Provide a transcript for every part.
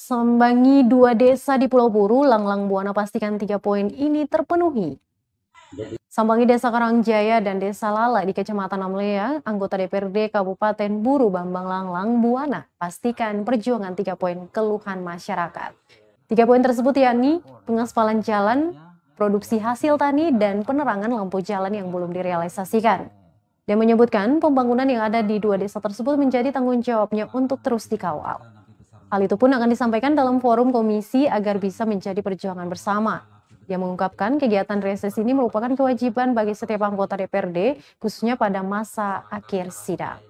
Sambangi 2 desa di Pulau Buru, Langlang Buana pastikan 3 poin ini terpenuhi. Sambangi Desa Karangjaya dan Desa Lala di Kecamatan Amlea, anggota DPRD Kabupaten Buru Bambang Langlang Buana pastikan perjuangan 3 poin keluhan masyarakat. 3 poin tersebut yakni pengaspalan jalan, produksi hasil tani, dan penerangan lampu jalan yang belum direalisasikan. Dia menyebutkan pembangunan yang ada di 2 desa tersebut menjadi tanggung jawabnya untuk terus dikawal. Hal itu pun akan disampaikan dalam forum komisi agar bisa menjadi perjuangan bersama. Dia mengungkapkan kegiatan reses ini merupakan kewajiban bagi setiap anggota DPRD, khususnya pada masa akhir sidang.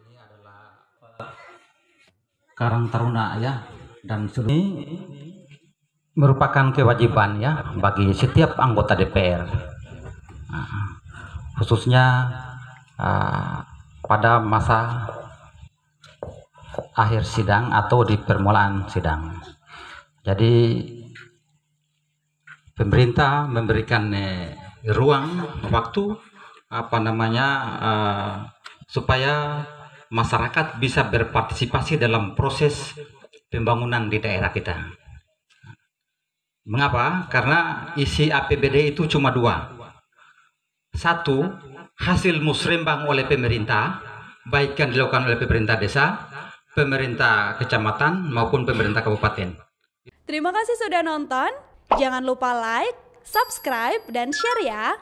Karang Taruna ya, dan ini merupakan kewajiban ya bagi setiap anggota DPR, khususnya pada masa akhir sidang atau di permulaan sidang. Jadi pemerintah memberikan ruang waktu supaya masyarakat bisa berpartisipasi dalam proses pembangunan di daerah kita. Mengapa? Karena isi APBD itu cuma 2. 1, hasil musrembang oleh pemerintah, baik yang dilakukan oleh pemerintah desa, pemerintah kecamatan maupun pemerintah kabupaten. Terima kasih sudah nonton. Jangan lupa like, subscribe, dan share ya.